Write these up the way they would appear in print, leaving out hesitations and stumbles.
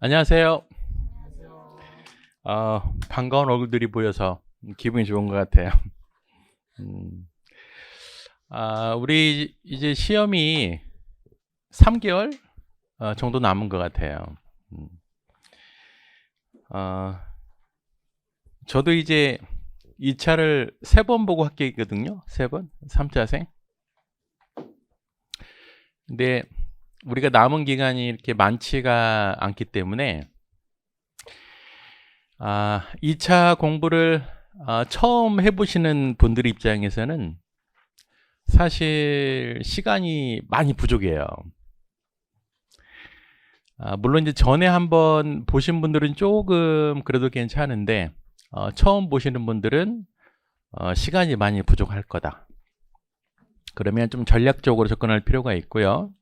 안녕하세요. 반가운 얼굴들이 보여서 기분이 좋은 것 같아요. 음, 우리 이제 시험이 3개월 정도 남은 것 같아요. 음, 어, 저도 이제 2차를 3번 보고 합격이거든요. 3번, 3차생. 근데 우리가 남은 기간이 이렇게 많지가 않기 때문에 2차 공부를 처음 해보시는 분들 입장에서는 사실 시간이 많이 부족해요. 물론 이제 전에 한번 보신 분들은 조금 그래도 괜찮은데 처음 보시는 분들은 시간이 많이 부족할 거다. 그러면 좀 전략적으로 접근할 필요가 있고요.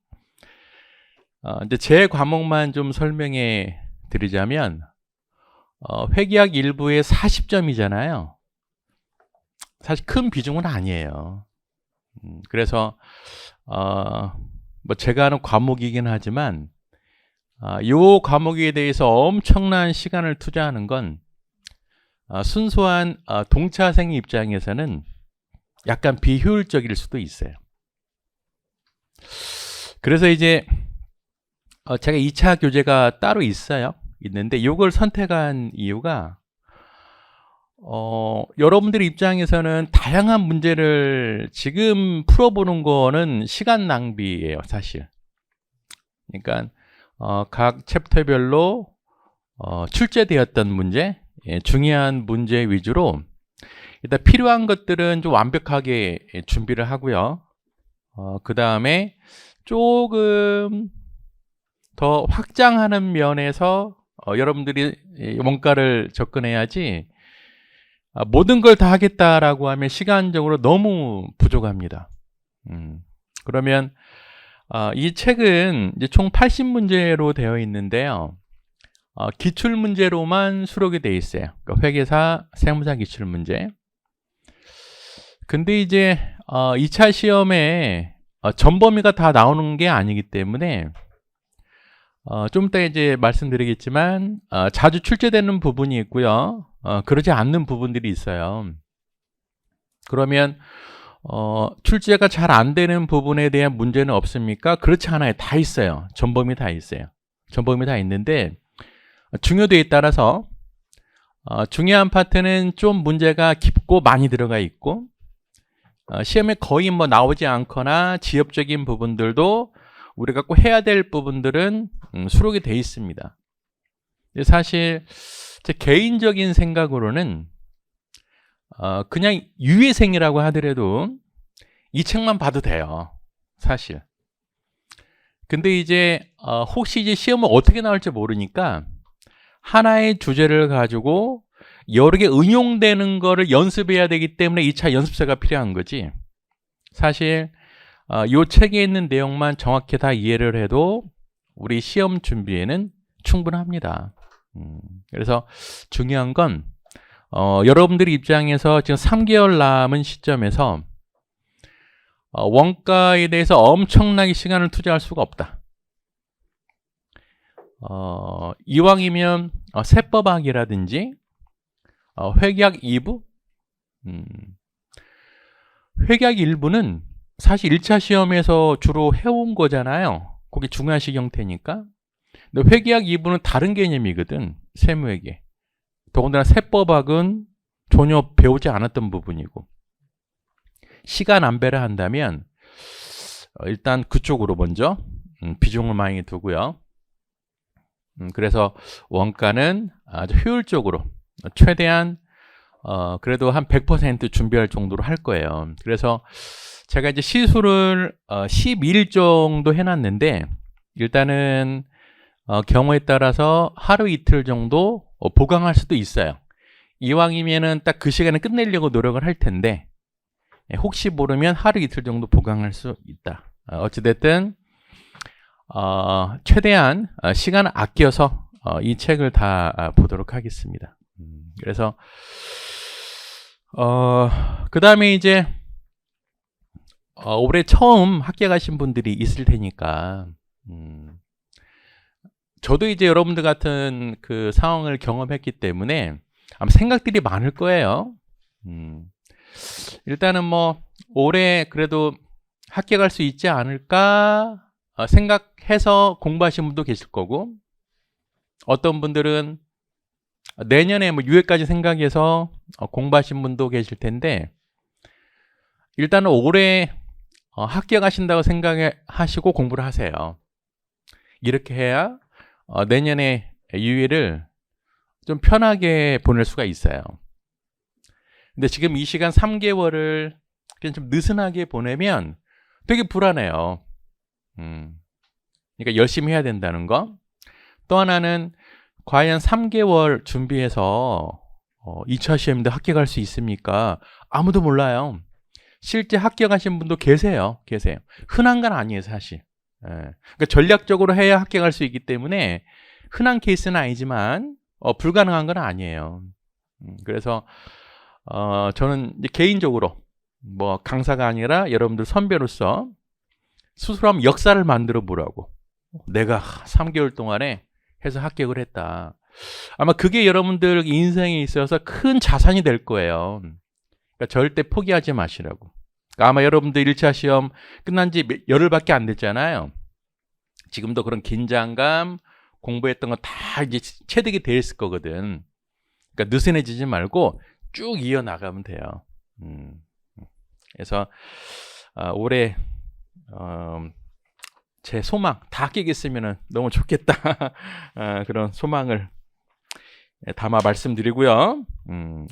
이제 제 과목만 좀 설명해 드리자면 회계학 1부에 40점이잖아요. 사실 큰 비중은 아니에요. 그래서 뭐 제가 하는 과목이긴 하지만 이 과목에 대해서 엄청난 시간을 투자하는 건 순수한 동차생 입장에서는 약간 비효율적일 수도 있어요. 그래서 이제 제가 2차 교재가 따로 있는데 이걸 선택한 이유가 여러분들 입장에서는 다양한 문제를 지금 풀어보는 거는 시간 낭비예요, 사실. 그러니까 각 챕터별로 출제되었던 문제, 중요한 문제 위주로 일단 필요한 것들은 좀 완벽하게 준비를 하고요. 그 다음에 조금 더 확장하는 면에서 여러분들이 원가를 접근해야지 모든 걸 다 하겠다라고 하면 시간적으로 너무 부족합니다. 그러면 이 책은 이제 총 80문제로 되어 있는데요. 기출 문제로만 수록이 되어 있어요. 그러니까 회계사, 세무사 기출 문제. 근데 이제 2차 시험에 전범위가 다 나오는 게 아니기 때문에 좀 이따 이제 말씀드리겠지만 자주 출제되는 부분이 있고요. 그러지 않는 부분들이 있어요. 그러면 출제가 잘 안 되는 부분에 대한 문제는 없습니까? 그렇지 않아요. 다 있어요. 전범위 다 있어요. 전범위 다 있는데 중요도에 따라서 중요한 파트는 좀 문제가 깊고 많이 들어가 있고 시험에 거의 뭐 나오지 않거나 지엽적인 부분들도 우리가 꼭 해야 될 부분들은 수록이 돼 있습니다. 사실 제 개인적인 생각으로는 그냥 유예생이라고 하더라도 이 책만 봐도 돼요, 사실. 근데 이제 혹시 이제 시험은 어떻게 나올지 모르니까 하나의 주제를 가지고 여러 개 응용되는 거를 연습해야 되기 때문에 2차 연습서가 필요한 거지. 사실 이 책에 있는 내용만 정확히 다 이해를 해도 우리 시험 준비에는 충분합니다. 그래서 중요한 건 여러분들 입장에서 지금 3개월 남은 시점에서 원가에 대해서 엄청나게 시간을 투자할 수가 없다. 이왕이면 세법학이라든지 회계학 2부, 회계학 1부는 사실 1차 시험에서 주로 해온 거잖아요. 그게 중요한식 형태니까. 근데 회계학 2부는 다른 개념이거든. 세무회계. 더군다나 세법학은 전혀 배우지 않았던 부분이고. 시간 안배를 한다면 일단 그쪽으로 먼저 비중을 많이 두고요. 그래서 원가는 아주 효율적으로 최대한 그래도 한 100% 준비할 정도로 할 거예요. 그래서 제가 이제 시술을 12일 정도 해놨는데 일단은 경우에 따라서 하루 이틀 정도 보강할 수도 있어요. 이왕이면은 딱 그 시간에 끝내려고 노력을 할 텐데 혹시 모르면 하루 이틀 정도 보강할 수 있다. 어찌됐든 최대한 시간을 아껴서 이 책을 다 보도록 하겠습니다. 그래서 그 다음에 이제 올해 처음 합격하신 분들이 있을 테니까 저도 이제 여러분들 같은 그 상황을 경험했기 때문에 아마 생각들이 많을 거예요. 일단은 뭐 올해 그래도 합격할 수 있지 않을까 생각해서 공부하신 분도 계실 거고, 어떤 분들은 내년에 뭐 6회까지 생각해서 공부하신 분도 계실 텐데, 일단은 올해 합격하신다고 생각하시고 공부를 하세요. 이렇게 해야 내년에 유예를 좀 편하게 보낼 수가 있어요. 근데 지금 이 시간 3개월을 그냥 좀 느슨하게 보내면 되게 불안해요. 그러니까 열심히 해야 된다는 거. 또 하나는 과연 3개월 준비해서 2차 시험인데 합격할 수 있습니까? 아무도 몰라요. 실제 합격하신 분도 계세요. 흔한 건 아니에요, 사실. 그러니까 전략적으로 해야 합격할 수 있기 때문에 흔한 케이스는 아니지만 불가능한 건 아니에요. 그래서 저는 이제 개인적으로 뭐 강사가 아니라 여러분들 선배로서 스스로 한번 역사를 만들어 보라고. 내가 3개월 동안에 해서 합격을 했다. 아마 그게 여러분들 인생에 있어서 큰 자산이 될 거예요. 그러니까 절대 포기하지 마시라고. 그러니까 아마 여러분들 1차 시험 끝난 지 열흘밖에 안 됐잖아요. 지금도 그런 긴장감, 공부했던 거 다 이제 체득이 돼 있을 거거든. 그러니까 느슨해지지 말고 쭉 이어나가면 돼요. 그래서 올해 제 소망 다 깨겠으면 너무 좋겠다. 그런 소망을 담아 말씀드리고요.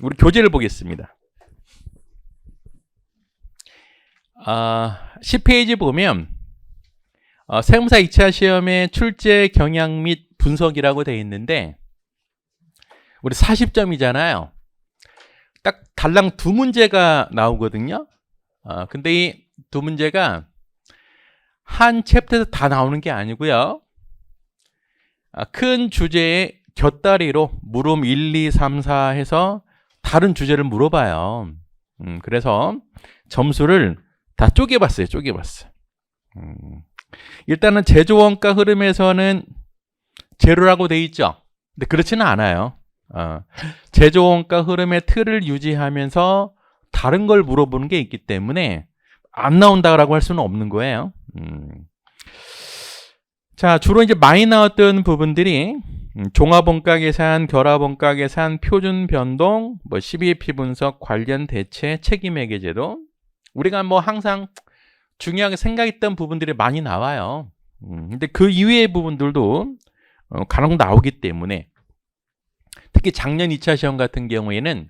우리 교재를 보겠습니다. 10페이지 보면 세무사 2차 시험의 출제 경향 및 분석이라고 되어 있는데, 우리 40점이잖아요. 딱 달랑 2문제가 나오거든요. 근데 이 2문제가 한 챕터에서 다 나오는 게 아니고요. 큰 주제의 곁다리로 물음 1, 2, 3, 4 해서 다른 주제를 물어봐요. 그래서 점수를 다 쪼개봤어요. 일단은 제조원가 흐름에서는 제로라고 돼 있죠. 근데 그렇지는 않아요. 제조원가 흐름의 틀을 유지하면서 다른 걸 물어보는 게 있기 때문에 안 나온다라고 할 수는 없는 거예요. 자, 주로 이제 많이 나왔던 부분들이 종합원가 계산, 결합원가 계산, 표준 변동, 뭐 12회피 분석, 관련 대체, 책임회계 제도. 우리가 뭐 항상 중요하게 생각했던 부분들이 많이 나와요. 근데 그 이외의 부분들도 간혹 나오기 때문에, 특히 작년 2차 시험 같은 경우에는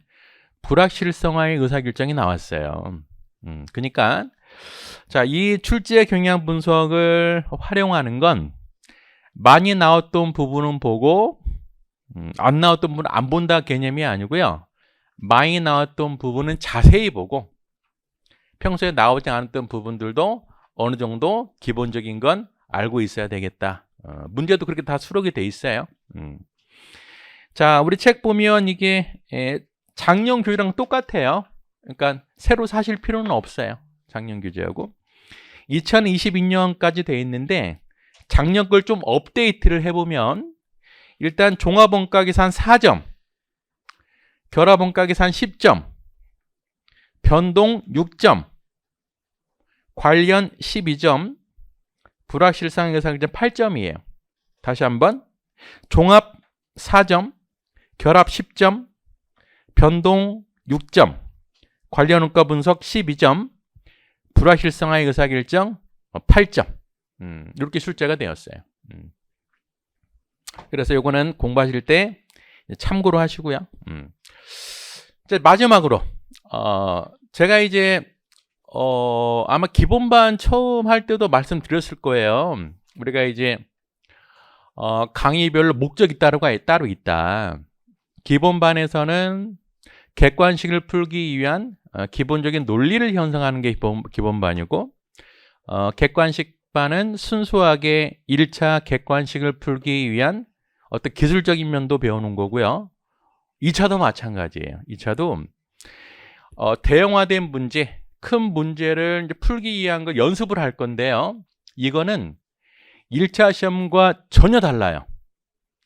불확실성화의 의사결정이 나왔어요. 그러니까 자, 이 출제 경향 분석을 활용하는 건 많이 나왔던 부분은 보고 안 나왔던 부분은 안 본다 개념이 아니고요. 많이 나왔던 부분은 자세히 보고 평소에 나오지 않았던 부분들도 어느 정도 기본적인 건 알고 있어야 되겠다. 문제도 그렇게 다 수록이 돼 있어요. 자, 우리 책 보면 이게 작년 교재랑 똑같아요. 그러니까 새로 사실 필요는 없어요. 작년 교재하고 2022년까지 돼 있는데, 작년 걸 좀 업데이트를 해보면 일단 종합원가 계산 4점, 결합원가 계산 10점, 변동 6점, 관련 12점, 불확실성 의사결정 8점이에요. 다시 한번 종합 4점, 결합 10점, 변동 6점, 관련 원가 분석 12점, 불확실성의 의사결정 8점. 이렇게 출제가 되었어요. 그래서 요거는 공부하실 때 참고로 하시고요. 이제 마지막으로 제가 이제 아마 기본반 처음 할 때도 말씀드렸을 거예요. 우리가 이제 강의별로 목적이 따로 있다. 기본반에서는 객관식을 풀기 위한 기본적인 논리를 형성하는 게 기본반이고, 객관식 반은 순수하게 1차 객관식을 풀기 위한 어떤 기술적인 면도 배우는 거고요. 2차도 마찬가지예요. 2차도 대형화된 문제, 큰 문제를 이제 풀기 위한 거 연습을 할 건데요. 이거는 1차 시험과 전혀 달라요.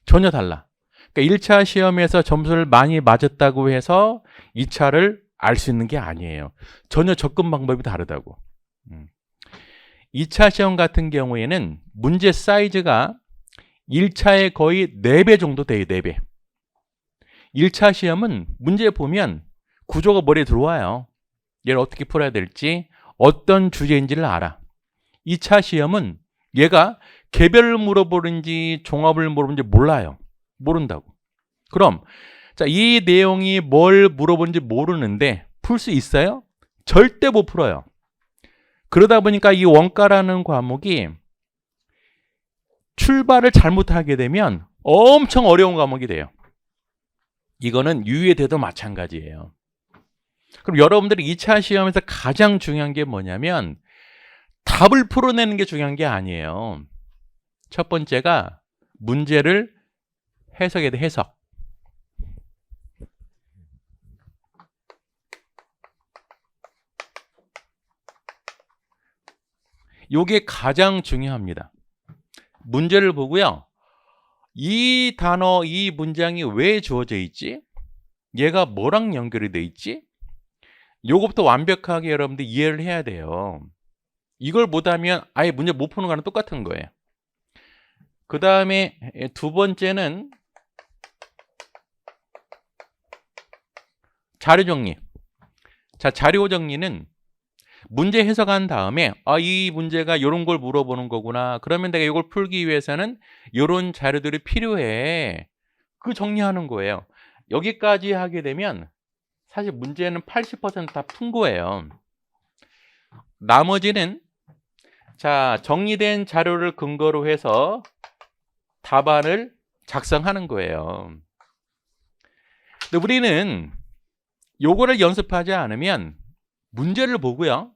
전혀 달라. 그러니까 1차 시험에서 점수를 많이 맞았다고 해서 2차를 알 수 있는 게 아니에요. 전혀 접근 방법이 다르다고. 2차 시험 같은 경우에는 문제 사이즈가 1차의 거의 4배 정도 돼요. 4배. 1차 시험은 문제 보면 구조가 머리에 들어와요. 얘를 어떻게 풀어야 될지, 어떤 주제인지를 알아. 2차 시험은 얘가 개별을 물어보는지 종합을 물어보는지 몰라요. 모른다고. 그럼 자, 이 내용이 뭘 물어보는지 모르는데 풀 수 있어요? 절대 못 풀어요. 그러다 보니까 이 원가라는 과목이 출발을 잘못하게 되면 엄청 어려운 과목이 돼요. 이거는 유예돼도 마찬가지예요. 그럼 여러분들이 2차 시험에서 가장 중요한 게 뭐냐면 답을 풀어내는 게 중요한 게 아니에요. 첫 번째가 문제를 해석에 대해 해석. 이게 가장 중요합니다. 문제를 보고요. 이 단어, 이 문장이 왜 주어져 있지? 얘가 뭐랑 연결이 돼 있지? 요것부터 완벽하게 여러분들 이해를 해야 돼요. 이걸 못하면 아예 문제 못 푸는 거랑 똑같은 거예요. 그 다음에 두 번째는 자료 정리. 자, 자료 정리는 문제 해석한 다음에 이 문제가 이런 걸 물어보는 거구나. 그러면 내가 이걸 풀기 위해서는 이런 자료들이 필요해. 그 정리하는 거예요. 여기까지 하게 되면 사실 문제는 80% 다 푼 거예요. 나머지는 자, 정리된 자료를 근거로 해서 답안을 작성하는 거예요. 근데 우리는 요거를 연습하지 않으면 문제를 보고요.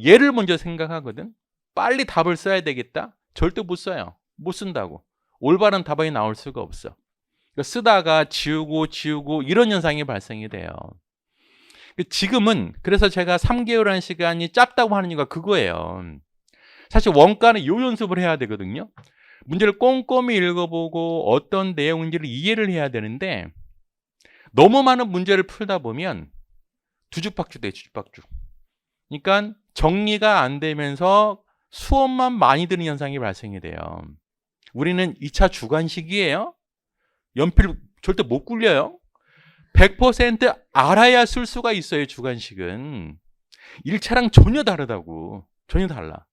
얘를 먼저 생각하거든. 빨리 답을 써야 되겠다. 절대 못 써요. 못 쓴다고. 올바른 답안이 나올 수가 없어. 쓰다가 지우고 이런 현상이 발생이 돼요. 지금은 그래서 제가 3개월이라는 시간이 짧다고 하는 이유가 그거예요. 사실 원가는 요 연습을 해야 되거든요. 문제를 꼼꼼히 읽어보고 어떤 내용인지를 이해를 해야 되는데 너무 많은 문제를 풀다 보면 뒤죽박죽 돼, 뒤죽박죽. 그러니까 정리가 안 되면서 수업만 많이 드는 현상이 발생이 돼요. 우리는 2차 주관식이에요. 연필 절대 못 굴려요. 100% 알아야 쓸 수가 있어요. 주관식은 1차랑 전혀 다르다고. 전혀 달라.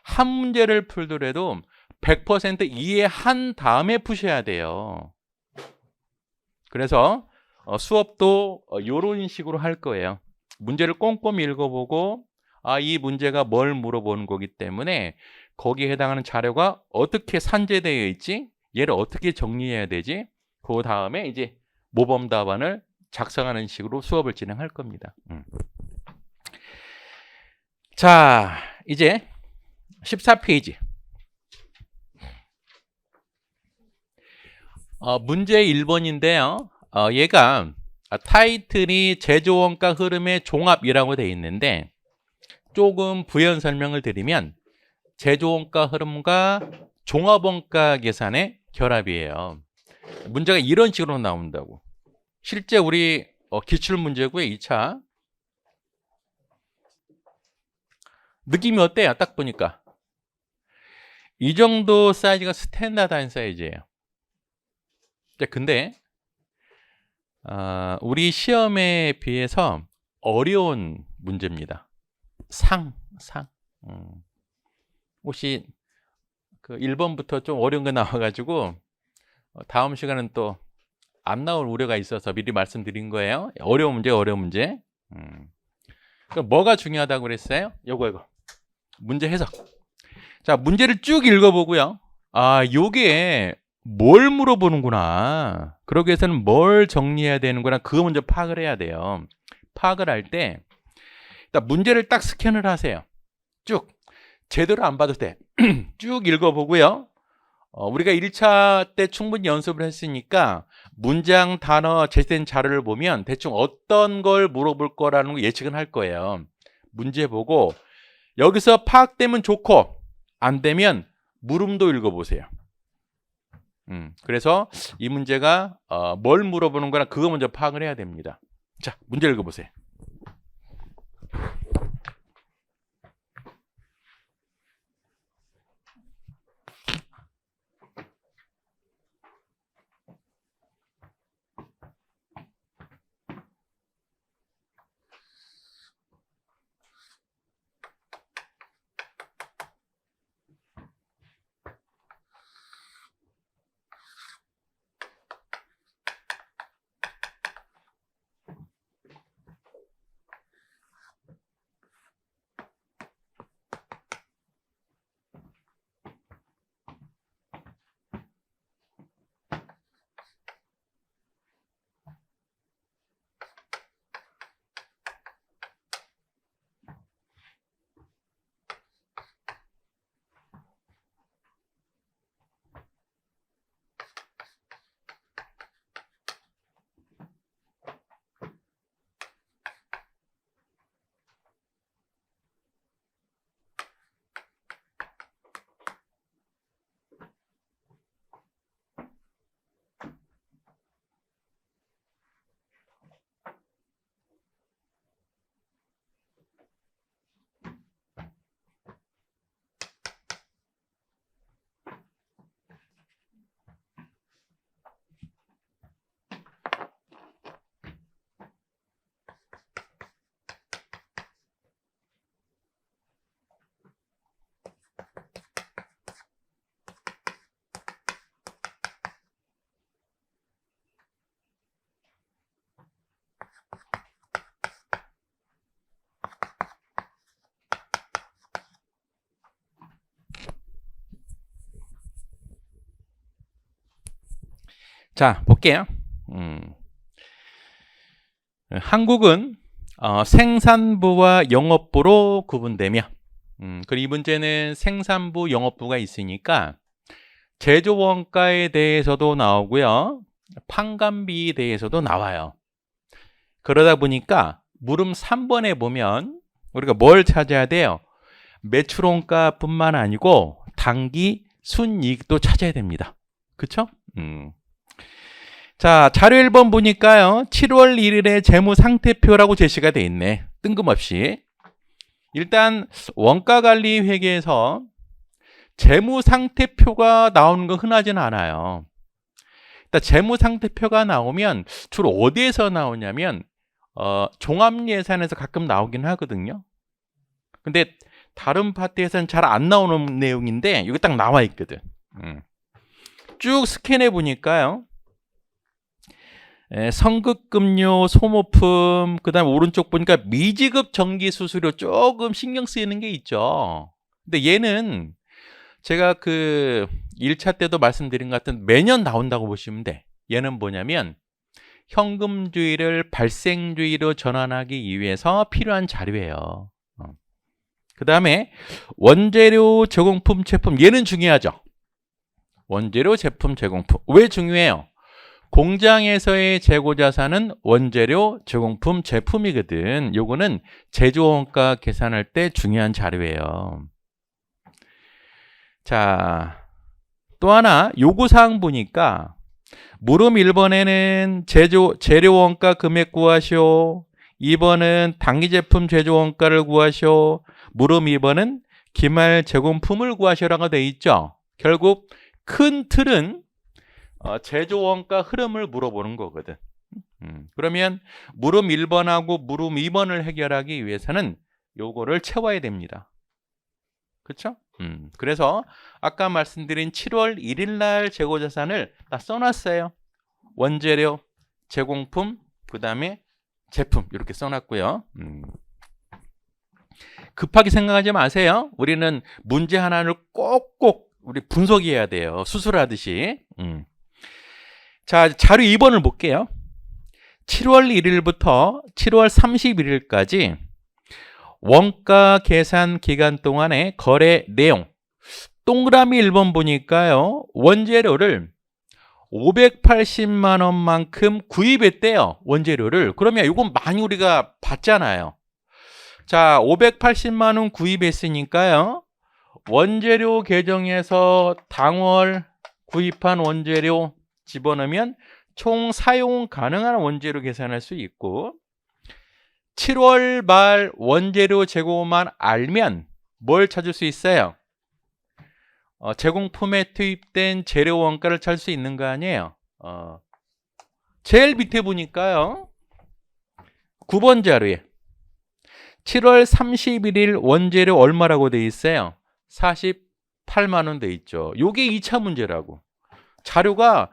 한 문제를 풀더라도 100% 이해한 다음에 푸셔야 돼요. 그래서 수업도 이런 식으로 할 거예요. 문제를 꼼꼼히 읽어보고 이 문제가 뭘 물어보는 거기 때문에 거기에 해당하는 자료가 어떻게 산재되어 있지? 얘를 어떻게 정리해야 되지? 그 다음에 이제 모범 답안을 작성하는 식으로 수업을 진행할 겁니다. 자, 이제 14페이지. 문제 1번인데요. 얘가 타이틀이 제조원가 흐름의 종합이라고 되어 있는데 조금 부연 설명을 드리면 제조원가 흐름과 종합원가 계산의 결합이에요. 문제가 이런 식으로 나온다고. 실제 우리 기출문제고요. 2차. 느낌이 어때요? 딱 보니까. 이 정도 사이즈가 스탠다드한 사이즈예요. 근데 우리 시험에 비해서 어려운 문제입니다. 상. 혹시 그 1번부터 좀 어려운 거 나와가지고 다음 시간은 또 안 나올 우려가 있어서 미리 말씀드린 거예요. 어려운 문제. 그럼 뭐가 중요하다고 그랬어요? 요거. 문제 해석. 자, 문제를 쭉 읽어보고요. 요게 뭘 물어보는구나. 그러기 위해서는 뭘 정리해야 되는구나. 그거 먼저 파악을 해야 돼요. 파악을 할 때 일단 문제를 딱 스캔을 하세요. 쭉. 제대로 안 봐도 돼. 쭉 읽어보고요. 우리가 1차 때 충분히 연습을 했으니까 문장, 단어, 제시된 자료를 보면 대충 어떤 걸 물어볼 거라는 거 예측은 할 거예요. 문제 보고 여기서 파악되면 좋고 안 되면 물음도 읽어보세요. 그래서 이 문제가 뭘 물어보는 거나 그거 먼저 파악을 해야 됩니다. 자, 문제 읽어보세요. 자, 볼게요. 한국은 생산부와 영업부로 구분되며, 그리고 이 문제는 생산부, 영업부가 있으니까 제조원가에 대해서도 나오고요, 판관비에 대해서도 나와요. 그러다 보니까 물음 3번에 보면 우리가 뭘 찾아야 돼요? 매출원가뿐만 아니고 당기 순이익도 찾아야 됩니다. 그쵸? 자, 자료 1번 보니까요, 7월 1일에 재무상태표라고 제시가 돼 있네. 뜬금없이. 일단 원가관리회계에서 재무상태표가 나오는 건 흔하진 않아요. 일단 재무상태표가 나오면 주로 어디에서 나오냐면 종합예산에서 가끔 나오긴 하거든요. 근데 다른 파트에서는 잘 안 나오는 내용인데 여기 딱 나와 있거든. 쭉 스캔해 보니까요, 성급급료, 소모품, 그 다음에 오른쪽 보니까 미지급 전기수수료 조금 신경 쓰이는 게 있죠. 근데 얘는 제가 그 1차 때도 말씀드린 것 같은 매년 나온다고 보시면 돼. 얘는 뭐냐면 현금주의를 발생주의로 전환하기 위해서 필요한 자료예요. 그 다음에 원재료, 제공품, 제품, 얘는 중요하죠. 원재료, 제품, 제공품. 왜 중요해요? 공장에서의 재고자산은 원재료, 제공품, 제품이거든. 요거는 제조원가 계산할 때 중요한 자료예요. 자, 또 하나 요구사항 보니까 물음 1번에는 재료원가 금액 구하시오. 2번은 당기제품 제조원가를 구하시오. 물음 2번은 기말 제공품을 구하시오라고 돼 있죠. 결국 큰 틀은 제조원가 흐름을 물어보는 거거든. 그러면 물음 1번하고 물음 2번을 해결하기 위해서는 요거를 채워야 됩니다. 그렇죠? 그래서 아까 말씀드린 7월 1일 날 재고자산을 다 써놨어요. 원재료, 제공품, 그 다음에 제품 이렇게 써놨고요. 급하게 생각하지 마세요. 우리는 문제 하나를 꼭꼭 우리 분석해야 돼요. 수술하듯이. 자, 자료 2번을 볼게요. 7월 1일부터 7월 31일까지 원가 계산 기간 동안의 거래 내용. 동그라미 1번 보니까요, 원재료를 580만 원만큼 구입했대요. 원재료를. 그러면 이건 많이 우리가 봤잖아요. 자, 580만 원 구입했으니까요, 원재료 계정에서 당월 구입한 원재료 집어넣으면 총 사용 가능한 원재료 계산할 수 있고 7월 말 원재료 재고만 알면 뭘 찾을 수 있어요? 제공품에 투입된 재료 원가를 찾을 수 있는 거 아니에요? 제일 밑에 보니까요. 9번 자료에 7월 31일 원재료 얼마라고 돼 있어요? 48만 원 돼 있죠. 요게 2차 문제라고. 자료가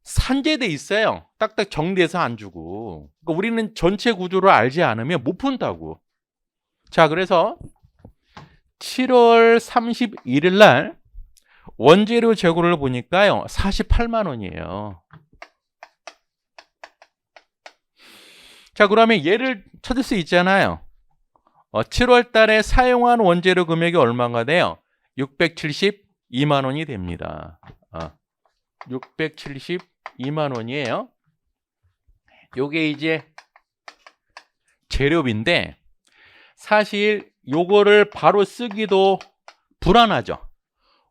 산재돼 있어요. 딱딱 정리해서 안 주고. 그러니까 우리는 전체 구조를 알지 않으면 못 푼다고. 자, 그래서 7월 31일 날 원재료 재고를 보니까요. 48만 원이에요. 자, 그러면 얘를 찾을 수 있잖아요. 7월 달에 사용한 원재료 금액이 얼마가 돼요? 672만 원이 됩니다. 672만 원이에요. 요게 이제 재료비인데 사실 요거를 바로 쓰기도 불안하죠.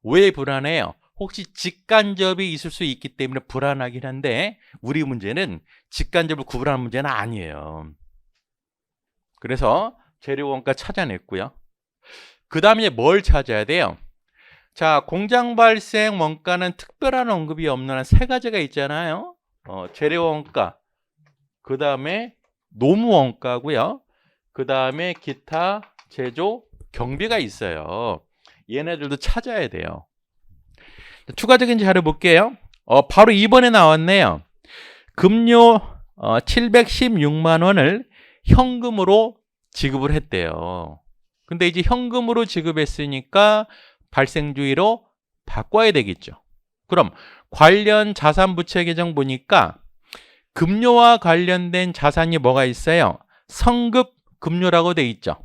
왜 불안해요? 혹시 직간접이 있을 수 있기 때문에 불안하긴 한데 우리 문제는 직간접을 구분하는 문제는 아니에요. 그래서 재료 원가 찾아냈고요. 그 다음에 뭘 찾아야 돼요? 자, 공장 발생 원가는 특별한 언급이 없는 한 세 가지가 있잖아요. 재료 원가, 그 다음에 노무 원가고요. 그 다음에 기타 제조 경비가 있어요. 얘네들도 찾아야 돼요. 추가적인 자료 볼게요. 바로 이번에 나왔네요. 급료 716만 원을 현금으로 지급을 했대요. 근데 이제 현금으로 지급했으니까 발생주의로 바꿔야 되겠죠. 그럼 관련 자산 부채 계정 보니까 급료와 관련된 자산이 뭐가 있어요? 성급 급료라고 돼 있죠.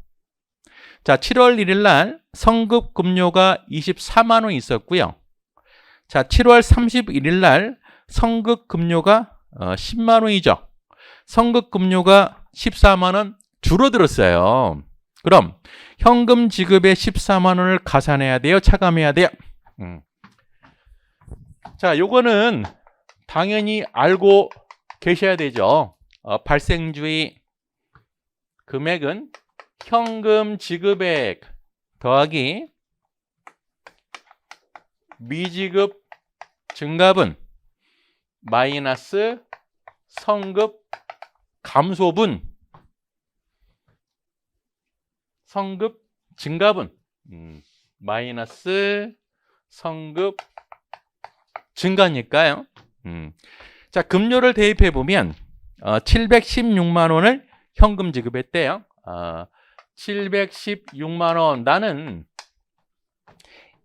자, 7월 1일 날 성급 급료가 24만 원 있었고요. 자, 7월 31일 날 성급 급료가 10만 원이죠. 성급 급료가 14만 원 줄어들었어요. 그럼 현금 지급에 14만 원을 가산해야 돼요? 차감해야 돼요? 자, 요거는 당연히 알고 계셔야 되죠. 발생주의 금액은 현금 지급액 더하기 미지급 증가분 마이너스 성급 감소분 성급 증가분 마이너스 성급 증가니까요. 자, 급료를 대입해 보면 716만 원을 현금 지급했대요. 716만 원 나는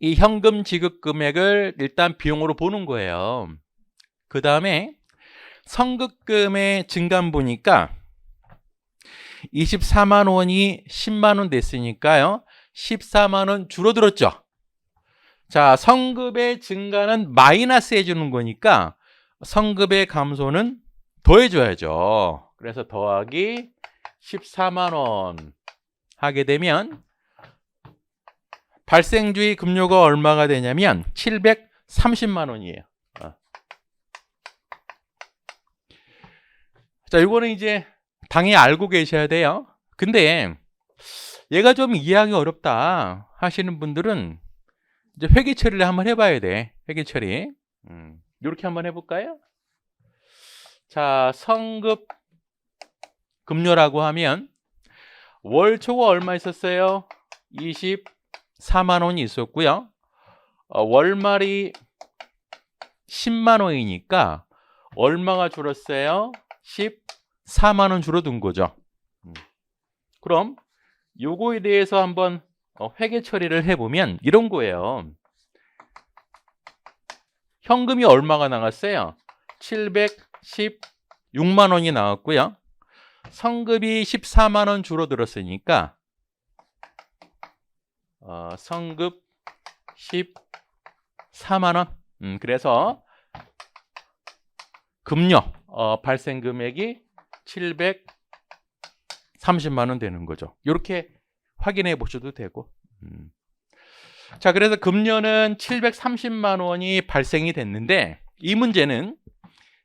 이 현금 지급 금액을 일단 비용으로 보는 거예요. 그 다음에 성급금의 증감 보니까 24만 원이 10만 원 됐으니까요. 14만 원 줄어들었죠. 자, 성급의 증가는 마이너스 해주는 거니까 성급의 감소는 더해줘야죠. 그래서 더하기 14만 원 하게 되면 발생주의 급료가 얼마가 되냐면 730만 원이에요. 자, 이거는 이제 당연히 알고 계셔야 돼요. 근데 얘가 좀 이해하기 어렵다 하시는 분들은 이제 회계 처리를 한번 해봐야 돼. 회계 처리. 이렇게 한번 해볼까요? 자, 성급 급료라고 하면 월 초과 얼마 있었어요? 24만 원이 있었고요. 월말이 10만 원이니까 얼마가 줄었어요? 14만 원 줄어든 거죠. 그럼 요거에 대해서 한번 회계 처리를 해보면 이런 거예요. 현금이 얼마가 나갔어요? 716만 원이 나왔고요. 성급이 14만 원 줄어들었으니까 성급 14만 원. 그래서 급료 발생 금액이 730만 원 되는 거죠. 이렇게 확인해 보셔도 되고. 자, 그래서 금년은 730만 원이 발생이 됐는데 이 문제는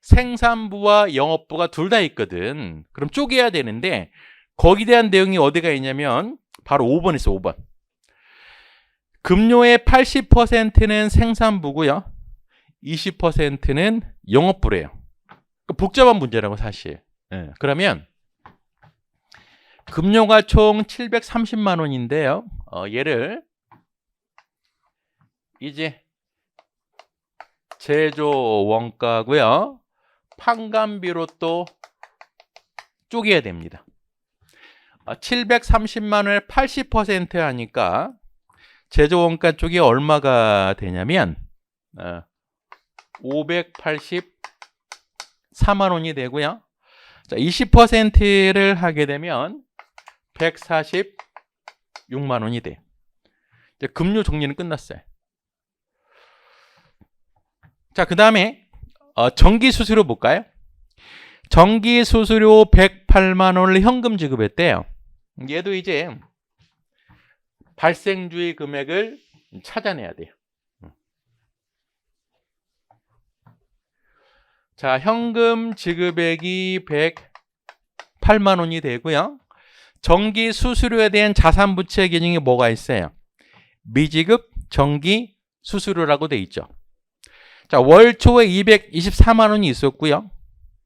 생산부와 영업부가 둘 다 있거든. 그럼 쪼개야 되는데 거기에 대한 내용이 어디가 있냐면 바로 5번 있어. 5번. 급료의 80%는 생산부고요. 20%는 영업부래요. 복잡한 문제라고 사실. 네. 그러면 급료가 총 730만 원인데요. 얘를 이제 제조 원가고요. 판관비로 또 쪼개야 됩니다. 730만 원을 80% 하니까 제조 원가 쪽이 얼마가 되냐면 584만 원이 되고요. 자, 20%를 하게 되면 146만 원이 돼요. 이제 급료 정리는 끝났어요. 자, 그 다음에 전기 수수료 볼까요? 전기 수수료 108만 원을 현금 지급했대요. 얘도 이제 발생주의 금액을 찾아내야 돼요. 자, 현금 지급액이 108만 원이 되고요. 전기 수수료에 대한 자산 부채 기준이 뭐가 있어요? 미지급 전기 수수료라고 돼 있죠. 자, 월 초에 224만 원이 있었고요.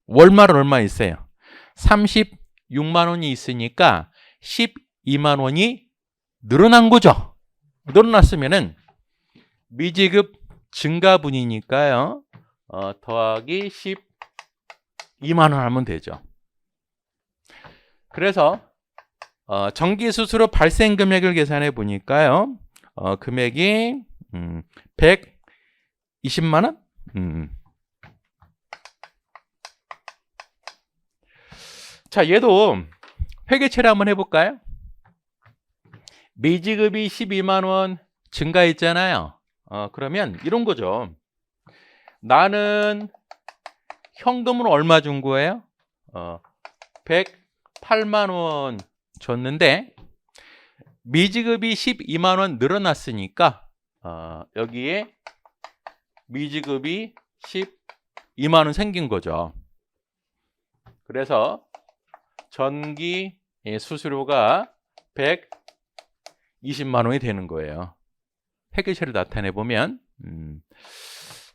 월말은 얼마 있어요? 36만 원이 있으니까 12만 원이 늘어난 거죠. 늘어났으면은 미지급 증가분이니까요. 더하기 12만 원 하면 되죠. 그래서 전기 수수료 발생 금액을 계산해 보니까요. 금액이 120만 원? 자, 얘도 회계처리 한번 해볼까요? 미지급이 12만 원 증가했잖아요. 그러면 이런 거죠. 나는 현금으로 얼마 준 거예요? 108만 원 줬는데 미지급이 12만 원 늘어났으니까 여기에 미지급이 12만 원 생긴 거죠. 그래서 전기 수수료가 120만 원이 되는 거예요. 회계처리를 나타내 보면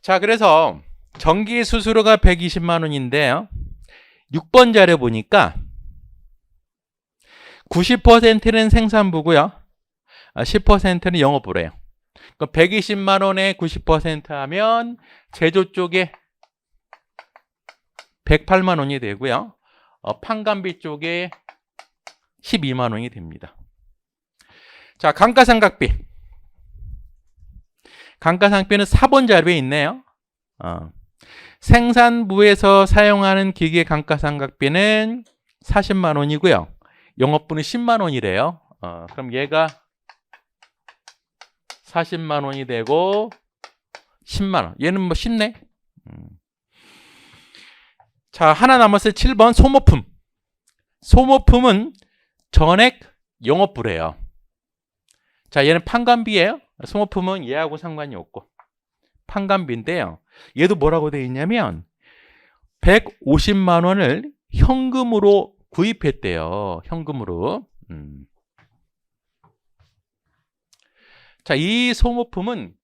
자, 그래서 전기 수수료가 120만 원인데요. 6번 자료 보니까 90%는 생산부고요. 10%는 영업부래요. 120만 원에 90% 하면 제조 쪽에 108만 원이 되고요. 판관비 쪽에 12만 원이 됩니다. 자, 감가상각비. 감가상각비는 4번 자료에 있네요. 생산부에서 사용하는 기계 감가상각비는 40만 원이고요. 영업부는 10만 원이래요. 그럼 얘가 40만 원이 되고 10만 원. 얘는 뭐 쉽네. 자, 하나 남았어요. 7번 소모품. 소모품은 전액 영업부래요. 자, 얘는 판관비예요. 소모품은 얘하고 상관이 없고 판관비인데요. 얘도 뭐라고 되어 있냐면 150만 원을 현금으로 구입했대요. 현금으로. 자, 이 소모품은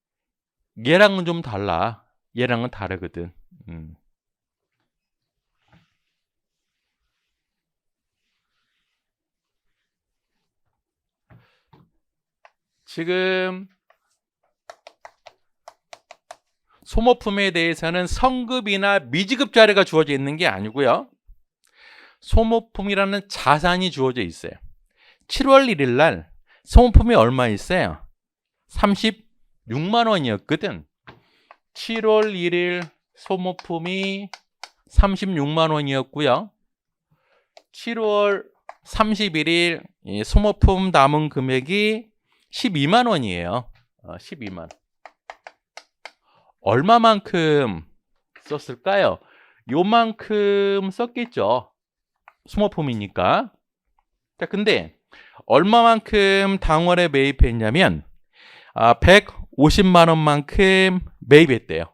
얘랑은 좀 달라. 얘랑은 다르거든. 지금 소모품에 대해서는 성급이나 미지급 자료가 주어져 있는 게 아니고요. 소모품이라는 자산이 주어져 있어요. 7월 1일 날 소모품이 얼마 있어요? 36만 원이었거든. 7월 1일 소모품이 36만 원이었고요. 7월 31일 소모품 남은 금액이 12만 원이에요. 12만 원. 얼마만큼 썼을까요? 요만큼 썼겠죠. 소모품이니까. 자, 근데 얼마만큼 당월에 매입했냐면 150만 원만큼 매입했대요.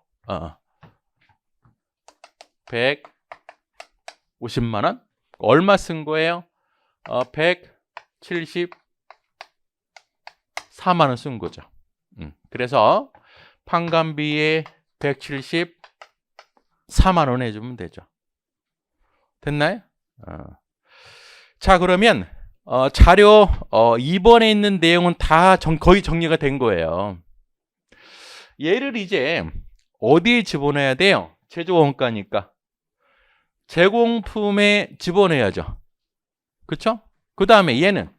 150만 원? 얼마 쓴 거예요? 174만 원 쓴 거죠. 그래서 판관비에 174만 원 해주면 되죠. 됐나요? 자, 그러면 자료 2번에 있는 내용은 다 거의 정리가 된 거예요. 얘를 이제 어디에 집어넣어야 돼요? 제조원가니까 제공품에 집어넣어야죠. 그쵸? 그 다음에 얘는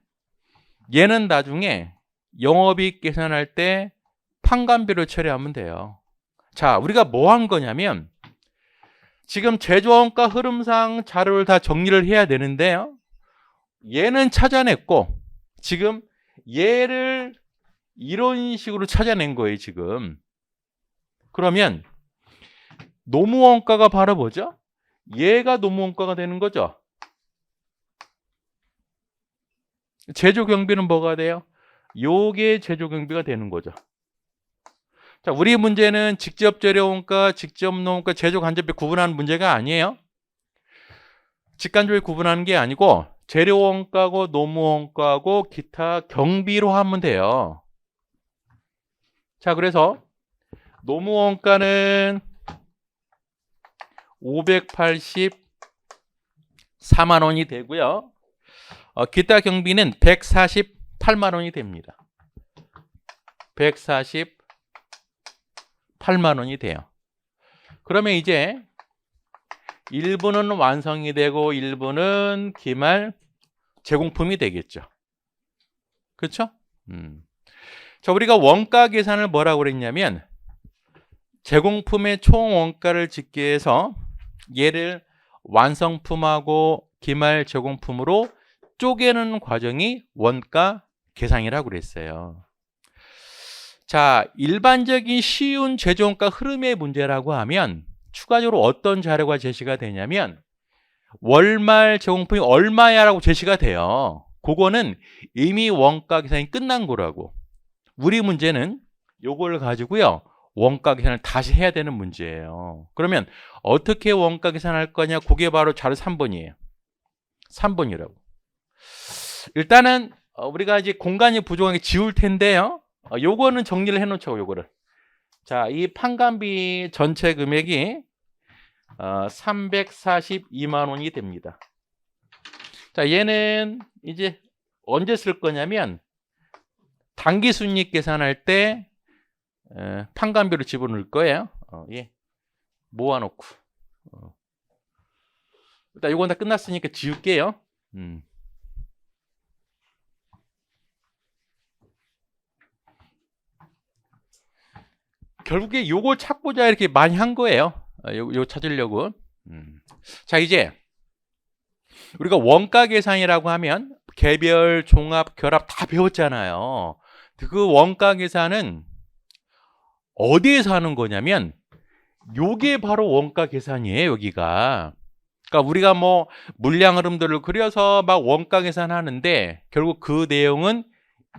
나중에 영업이익 계산할 때 판관비를 처리하면 돼요. 자, 우리가 뭐 한 거냐면 지금 제조원가 흐름상 자료를 다 정리를 해야 되는데요. 얘는 찾아냈고 지금 얘를 이런 식으로 찾아낸 거예요, 지금. 그러면 노무원가가 바로 뭐죠? 얘가 노무원가가 되는 거죠. 제조경비는 뭐가 돼요? 요게 제조경비가 되는 거죠. 자, 우리 문제는 직접 재료원가, 직접 노무원가, 제조 간접비 구분하는 문제가 아니에요. 직간접비 구분하는 게 아니고 재료원가고 노무원가고 기타 경비로 하면 돼요. 자, 그래서 노무원가는 584만 원이 되고요. 기타 경비는 148만 원이 됩니다. 148만 원이 돼요. 그러면 이제 일부는 완성이 되고 일부는 기말 제공품이 되겠죠. 그렇죠? 자, 우리가 원가 계산을 뭐라고 그랬냐면 제공품의 총 원가를 짓기 위해서 얘를 완성품하고 기말 제공품으로 쪼개는 과정이 원가 계산이라고 그랬어요. 자, 일반적인 쉬운 제조원가 흐름의 문제라고 하면 추가적으로 어떤 자료가 제시가 되냐면 월말 제공품이 얼마야 라고 제시가 돼요. 그거는 이미 원가 계산이 끝난 거라고. 우리 문제는 요걸 가지고요, 원가 계산을 다시 해야 되는 문제예요. 그러면 어떻게 원가 계산할 거냐? 그게 바로 자료 3번이에요. 3번이라고. 일단은 우리가 이제 공간이 부족하게 지울 텐데요. 요거는 정리를 해놓죠, 요거를. 자, 이 판관비 전체 금액이 342만 원이 됩니다. 자, 얘는 이제 언제 쓸 거냐면 단기 순이익 계산할 때 판관비로 집어넣을 거예요. 예. 모아놓고. 일단 요건 다 끝났으니까 지울게요. 결국에 요거 찾고자 이렇게 많이 한 거예요. 요 찾으려고. 자, 이제 우리가 원가 계산이라고 하면 개별, 종합, 결합 다 배웠잖아요. 그 원가 계산은 어디에서 하는 거냐면 요게 바로 원가 계산이에요, 여기가. 그러니까 우리가 뭐 물량 흐름들을 그려서 막 원가 계산하는데 결국 그 내용은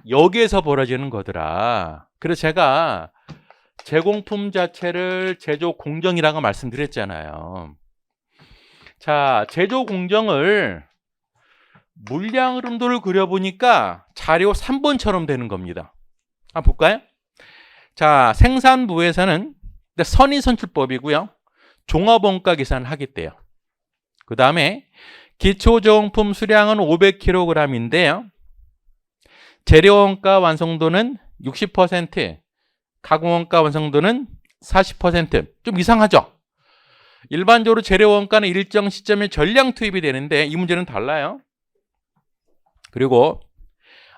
여기에서 벌어지는 거더라. 그래서 제가 제공품 자체를 제조 공정이라고 말씀드렸잖아요. 자, 제조 공정을 물량 흐름도를 그려보니까 자료 3번처럼 되는 겁니다. 한번 볼까요? 자, 생산부에서는 선의선출법이고요. 종합원가 계산을 하겠대요. 그 다음에 기초제공품 수량은 500kg인데요. 재료원가 완성도는 60%, 가공원가 완성도는 40%. 좀 이상하죠? 일반적으로 재료원가는 일정 시점에 전량 투입이 되는데 이 문제는 달라요. 그리고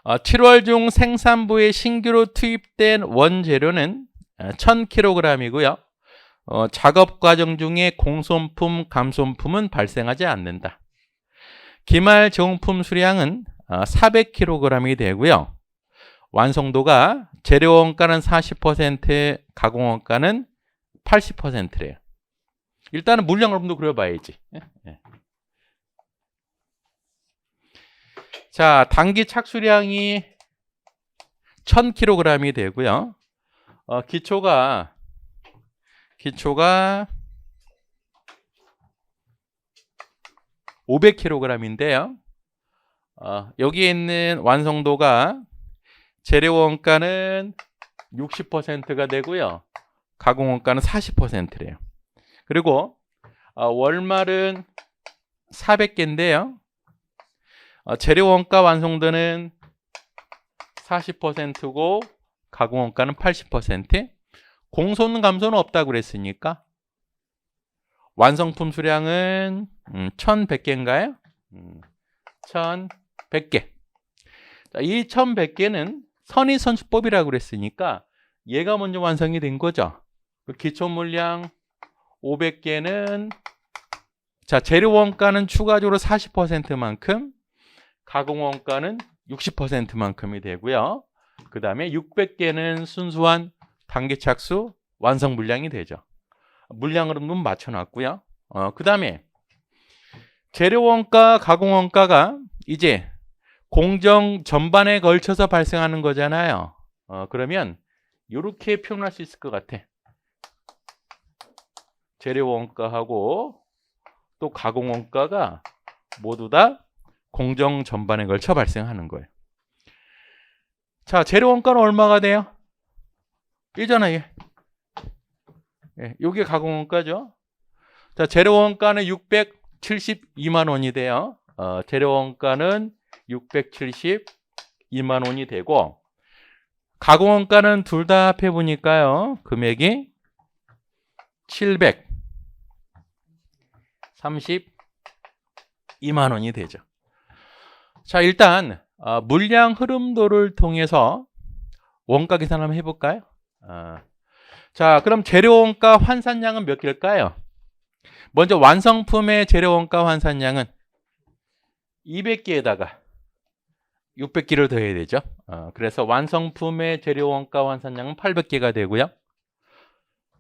7월 중 생산부에 신규로 투입된 원재료는 1000kg이고요. 작업 과정 중에 공손품, 감손품은 발생하지 않는다. 기말 제공품 수량은 400kg이 되고요. 완성도가 재료원가는 40%, 가공원가는 80%래요. 일단은 물량 흐름도 그려봐야지. 자, 단기 착수량이 1000kg이 되고요. 기초가 500kg인데요. 여기에 있는 완성도가 재료 원가는 60%가 되고요. 가공 원가는 40%래요. 그리고 월말은 400개인데요. 재료 원가 완성도는 40%고 가공 원가는 80%. 공손 감소는 없다고 그랬으니까 완성품 수량은 1100개인가요? 1100개. 이 1100개는 선의선수법이라고 그랬으니까 얘가 먼저 완성이 된 거죠. 기초 물량 500개는 재료 원가는 추가적으로 40%만큼, 가공 원가는 60%만큼이 되고요. 그 다음에 600개는 순수한 단계 착수 완성 물량이 되죠. 물량으로 맞춰놨고요. 그 다음에 재료 원가, 가공 원가가 이제 공정 전반에 걸쳐서 발생하는 거잖아요. 그러면 이렇게 표현할 수 있을 것 같아. 재료 원가하고 또 가공 원가가 모두 다 공정 전반에 걸쳐 발생하는 거예요. 자, 재료 원가는 얼마가 돼요? 이잖아요. 이게 가공 원가죠. 자, 재료 원가는 672만 원이 돼요. 재료 원가는 672만 원이 되고, 가공 원가는 둘 다 합해 보니까요, 금액이 732만 원이 되죠. 자, 일단 물량 흐름도를 통해서 원가 계산 한번 해볼까요? 자, 그럼 재료 원가 환산량은 몇 개일까요? 먼저 완성품의 재료 원가 환산량은 200개에다가 600개를 더해야 되죠. 그래서 완성품의 재료 원가 환산량은 800개가 되고요.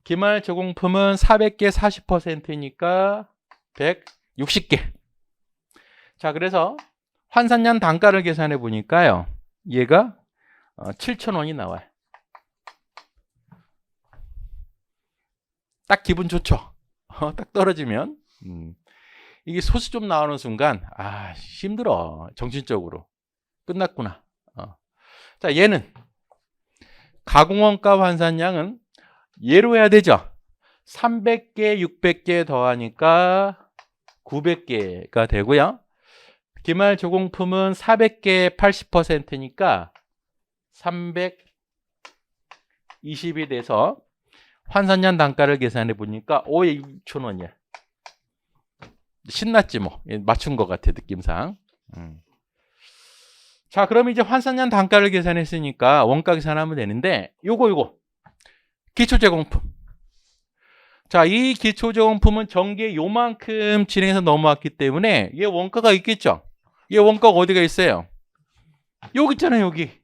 기말 제공품은 400개 40%니까 160개. 자, 그래서 환산량 단가를 계산해 보니까요, 얘가 7,000원이 나와요. 딱 기분 좋죠. 딱 떨어지면 이게 소수 좀 나오는 순간 힘들어. 정신적으로 끝났구나. 자, 얘는 가공원가 환산량은 얘로 해야 되죠. 300개 600개 더하니까 900개가 되고요. 기말 조공품은 400개 80%니까 320이 돼서 환산량 단가를 계산해 보니까 5에 6,000원이야. 신났지 뭐. 맞춘 것 같아 느낌상. 자, 그럼 이제 환산량 단가를 계산했으니까 원가 계산하면 되는데 요거 기초제공품. 자, 이 기초제공품은 전기에 요만큼 진행해서 넘어왔기 때문에 얘 원가가 있겠죠. 얘 원가가 어디가 있어요? 여기 있잖아요. 여기.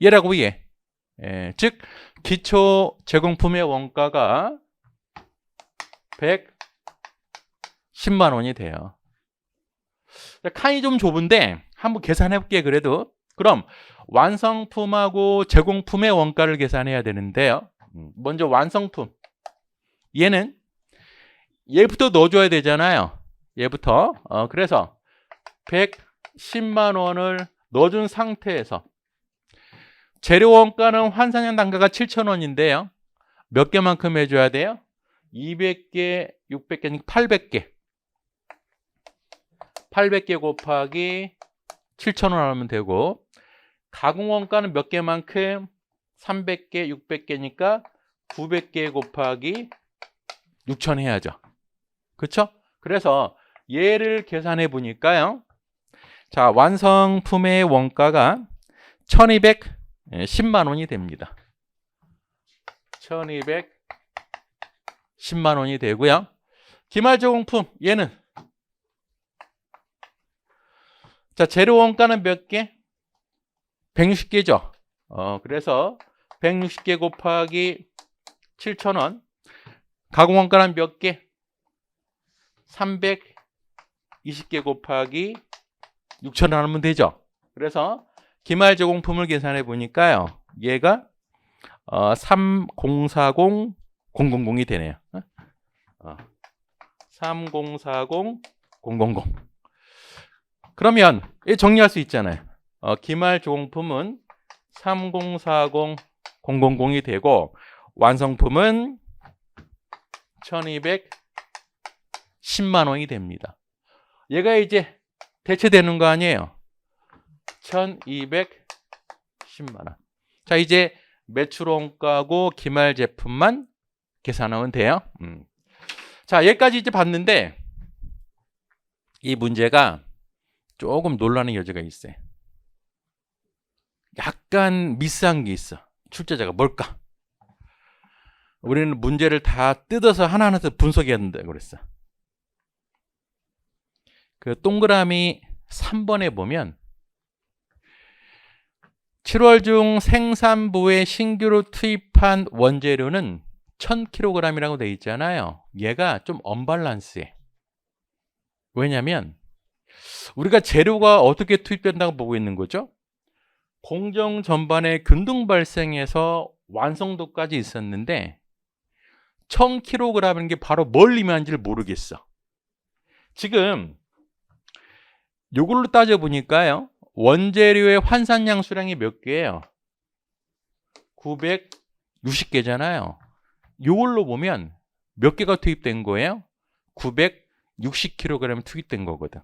얘라고 얘. 즉 기초 제공품의 원가가 110만 원이 돼요. 칸이 좀 좁은데 한번 계산해 볼게요. 그래도. 그럼 완성품하고 제공품의 원가를 계산해야 되는데요. 먼저 완성품. 얘는 얘부터 넣어줘야 되잖아요. 얘부터. 그래서 110만 원을 넣어준 상태에서 재료 원가는 환산량 단가가 7,000원인데요. 몇 개만큼 해줘야 돼요? 200개, 600개니까 800개. 800개 곱하기 7,000원 하면 되고, 가공 원가는 몇 개만큼? 300개, 600개니까 900개 곱하기 6,000 해야죠. 그렇죠? 그래서 얘를 계산해 보니까요. 자, 완성품의 원가가 1210만 원이 됩니다. 1210만 원이 되고요. 기말제공품 얘는 자, 재료 원가는 몇 개? 160개죠. 그래서 160개 곱하기 7,000원. 가공 원가는 몇 개? 320개 곱하기 6,000원 하면 되죠. 그래서 기말 제공품을 계산해 보니까요. 얘가 3040 000이 되네요. 3040 000. 그러면 정리할 수 있잖아요. 기말 제공품은 3040 000이 되고 완성품은 1210만 원이 됩니다. 얘가 이제 대체되는 거 아니에요? 1210만 원. 자, 이제 매출 원가고 기말 제품만 계산하면 돼요. 자, 여기까지 이제 봤는데 이 문제가 조금 논란의 여지가 있어요. 약간 미스한 게 있어. 출제자가 뭘까? 우리는 문제를 다 뜯어서 하나하나 분석해야 된다고 그랬어. 그 동그라미 3번에 보면 7월 중 생산부에 신규로 투입한 원재료는 1000kg이라고 돼 있잖아요. 얘가 좀 언밸런스해. 왜냐면 우리가 재료가 어떻게 투입된다고 보고 있는 거죠? 공정 전반에 균등 발생해서 완성도까지 있었는데 1000kg이라는 게 바로 뭘 의미하는지를 모르겠어. 지금 이걸로 따져보니까요. 원재료의 환산량 수량이 몇 개예요? 960개잖아요. 이걸로 보면 몇 개가 투입된 거예요? 960kg 투입된 거거든.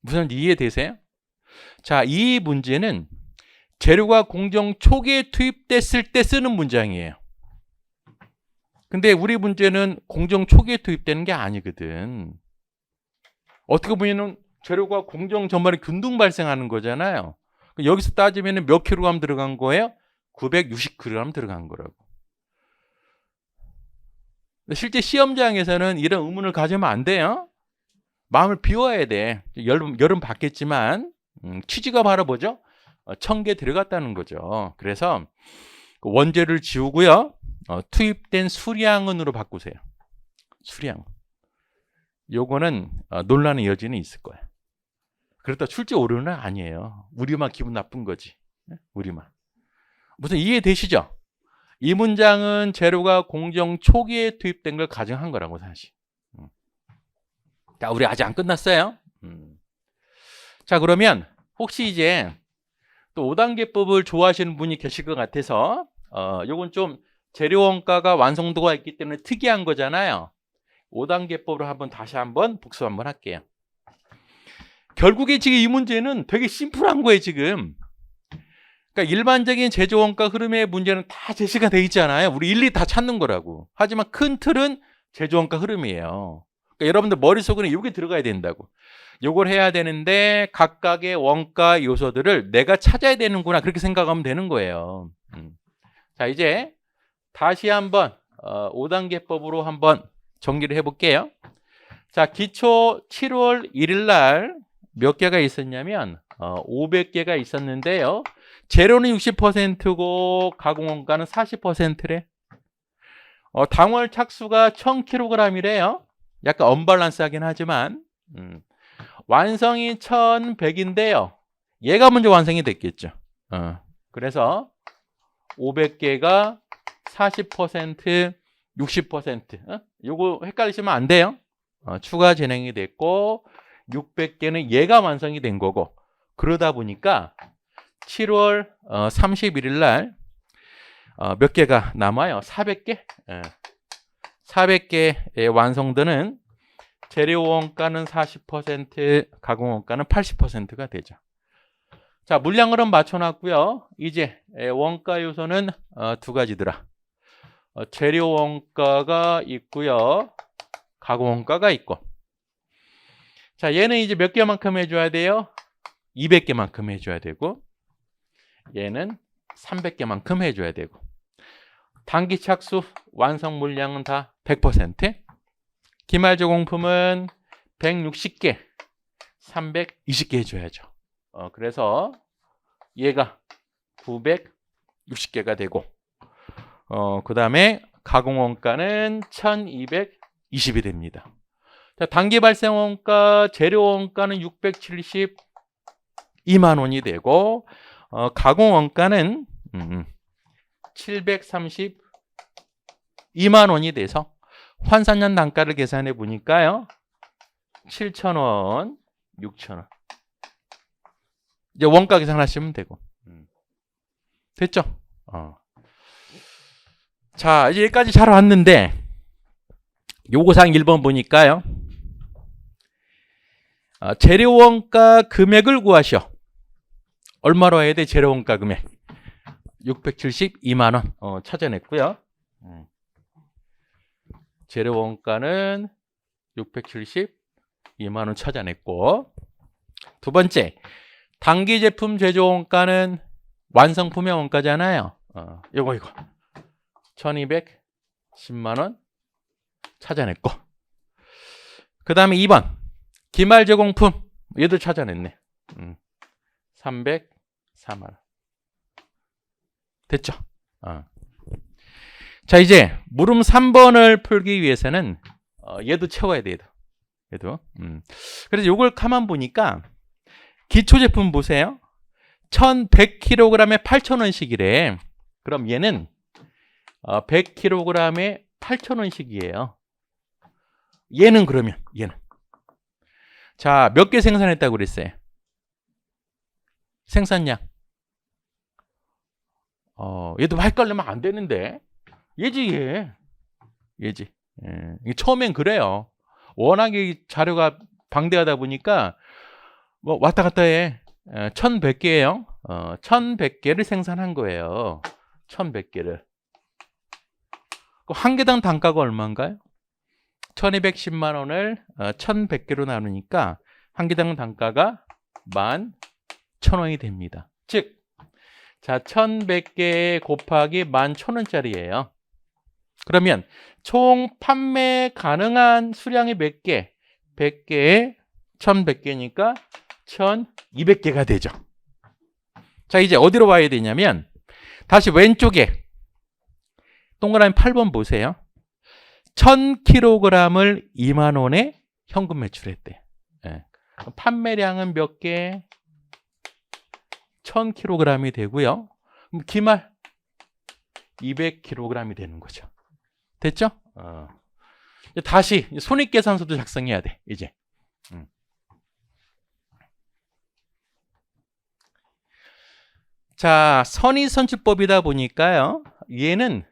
무슨 이해되세요? 자, 이 문제는 재료가 공정 초기에 투입됐을 때 쓰는 문장이에요. 근데 우리 문제는 공정 초기에 투입되는 게 아니거든. 어떻게 보면 재료가 공정 전반에 균등 발생하는 거잖아요. 여기서 따지면 몇 킬로그램 들어간 거예요? 960kg 들어간 거라고. 실제 시험장에서는 이런 의문을 가지면 안 돼요. 마음을 비워야 돼. 여름 받겠지만 취지가 바로 뭐죠? 1000개 들어갔다는 거죠. 그래서 원재료를 지우고요. 투입된 수량은으로 바꾸세요. 수량. 요거는 논란의 여지는 있을 거예요. 그렇다 출제 오류는 아니에요. 우리만 기분 나쁜 거지. 우리만. 무슨 이해되시죠? 이 문장은 재료가 공정 초기에 투입된 걸 가정한 거라고 사실. 자, 우리 아직 안 끝났어요. 자, 그러면 혹시 이제 또 5단계법을 좋아하시는 분이 계실 것 같아서 요건 좀 재료 원가가 완성도가 있기 때문에 특이한 거잖아요. 5단계법으로 다시 한번 복습 한번 할게요. 결국에 지금 이 문제는 되게 심플한 거예요, 지금. 그러니까 일반적인 제조 원가 흐름의 문제는 다 제시가 돼 있잖아요. 우리 일일이 다 찾는 거라고. 하지만 큰 틀은 제조 원가 흐름이에요. 그러니까 여러분들 머릿속에는 이게 들어가야 된다고. 요걸 해야 되는데 각각의 원가 요소들을 내가 찾아야 되는구나. 그렇게 생각하면 되는 거예요. 자, 이제 다시 한번 5단계법으로 한번 정리를 해볼게요. 자, 기초 7월 1일 날 몇 개가 있었냐면 500개가 있었는데요. 재료는 60%고 가공원가는 40%래. 당월 착수가 1000kg이래요. 약간 언밸런스하긴 하지만 완성이 1100인데요. 얘가 먼저 완성이 됐겠죠. 그래서 500개가 40%, 60%. 요거 헷갈리시면 안 돼요. 추가 진행이 됐고 600개는 얘가 완성이 된 거고 그러다 보니까 7월 31일 날 몇 개가 남아요? 400개? 400개의 완성도는 재료 원가는 40%, 가공 원가는 80%가 되죠. 자, 물량 흐름 맞춰놨고요. 이제 원가 요소는 두 가지더라. 재료 원가가 있고요. 가공 원가가 있고. 자, 얘는 이제 몇 개만큼 해줘야 돼요? 200개만큼 해줘야 되고 얘는 300개만큼 해줘야 되고 단기 착수 완성 물량은 다 100%. 기말 제공품은 160개, 320개 해줘야죠. 그래서 얘가 960개가 되고 그 다음에 가공 원가는 1220이 됩니다. 자, 단기 발생 원가, 재료 원가는 672 2만 원이 되고 가공 원가는 732만 원이 돼서 환산년 단가를 계산해 보니까요. 7,000원, 6,000원. 이제 원가 계산하시면 되고. 됐죠? 자, 이제 여기까지 잘 왔는데 요구사항 1번 보니까요. 재료원가 금액을 구하시오. 얼마로 해야 돼? 재료원가 금액. 672만 원 찾아냈고요. 재료원가는 672만 원 찾아냈고, 두 번째, 단기 제품 제조원가는 완성품의 원가잖아요. 이거 1210만 원 찾아냈고, 그 다음에 2번 기말 제공품, 얘도 찾아냈네. 304만 원 됐죠? 자, 이제 물음 3번을 풀기 위해서는 얘도 채워야 돼요. 얘도. 그래서 요걸 가만 보니까 기초 제품 보세요. 1100kg에 8,000원씩이래. 그럼 얘는 100kg에 8,000원씩이에요. 얘는 그러면 얘는 자, 몇 개 생산했다고 그랬어요? 생산량. 얘도 헷갈리면 안 되는데. 얘지, 얘. 얘지. 예. 처음엔 그래요. 워낙에 자료가 방대하다 보니까 뭐 왔다 갔다 해. 1,100개예요. 1,100개를 생산한 거예요. 1,100개를. 한 개당 단가가 얼마인가요? 1,210만 원을 1,100개로 나누니까 한 개당 단가가 11,000원이 됩니다. 즉, 자, 1,100개 곱하기 11,000원짜리예요. 그러면 총 판매 가능한 수량이 몇 개? 100개에 1,100개니까 1,200개가 되죠. 자, 이제 어디로 와야 되냐면 다시 왼쪽에 동그라미 8번 보세요. 1,000kg을 2만 원에 현금 매출했대. 예. 판매량은 몇 개? 1,000kg이 되고요. 그럼 기말 200kg이 되는 거죠. 됐죠? 다시 손익계산서도 작성해야 돼. 이제. 자, 선의선출법이다 보니까요. 얘는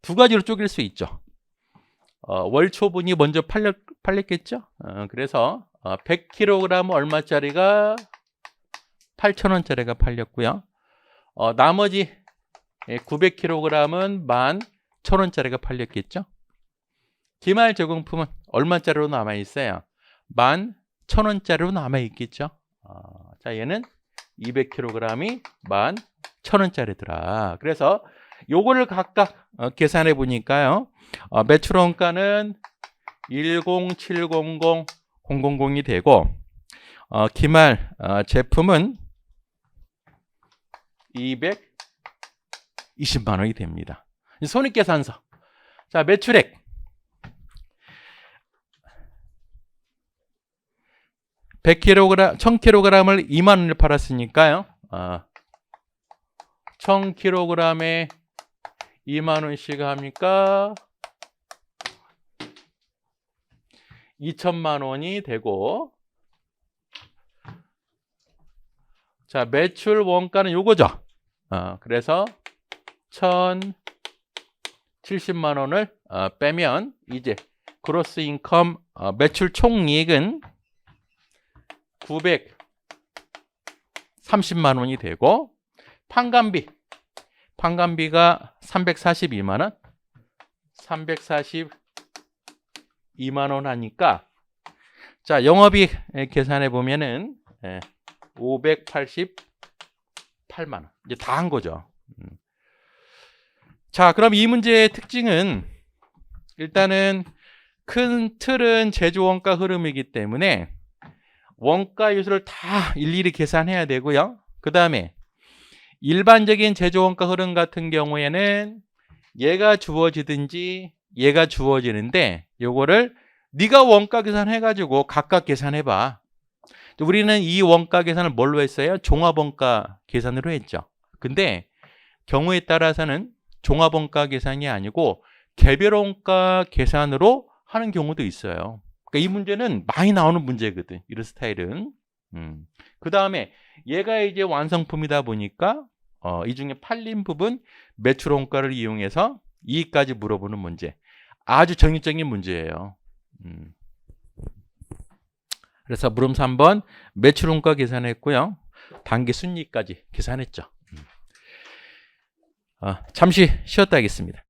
두 가지로 쪼갤 수 있죠. 월초분이 먼저 팔렸겠죠? 그래서 100kg 얼마짜리가 8,000원짜리가 팔렸고요. 나머지 900kg은 11,000원짜리가 팔렸겠죠? 기말 제공품은 얼마짜리로 남아있어요? 11,000원짜리로 남아있겠죠? 자, 얘는 200kg이 11,000원짜리더라. 그래서 요거를 각각 계산해 보니까요. 매출원가는 10700,000이 되고, 기말 제품은 220만 원이 됩니다. 손익계산서. 자, 매출액. 100kg, 1000kg을 2만 원을 팔았으니까요. 1000kg에 2만 원씩 합니까? 2천만 원이 되고, 자, 매출 원가는 요거죠. 그래서 1,070만 원을 빼면 이제 그로스 인컴 매출 총이익은 930만 원이 되고, 판관비가 342만 원, 342만 원 하니까, 자, 영업이익 계산해 보면은 588만 원. 이제 다 한 거죠. 자, 그럼 이 문제의 특징은 일단은 큰 틀은 제조원가 흐름이기 때문에 원가 요소를 다 일일이 계산해야 되고요. 그 다음에 일반적인 제조원가 흐름 같은 경우에는 얘가 주어지든지 얘가 주어지는데 요거를 네가 원가 계산해가지고 각각 계산해봐. 우리는 이 원가 계산을 뭘로 했어요? 종합원가 계산으로 했죠. 근데 경우에 따라서는 종합원가 계산이 아니고 개별원가 계산으로 하는 경우도 있어요. 그러니까 이 문제는 많이 나오는 문제거든. 이런 스타일은. 그 다음에 얘가 이제 완성품이다 보니까 이 중에 팔린 부분 매출원가를 이용해서 이익까지 물어보는 문제. 아주 정의적인 문제예요. 그래서 물음 3번 매출원가 계산했고요. 단기 순이익까지 계산했죠. 잠시 쉬었다 하겠습니다.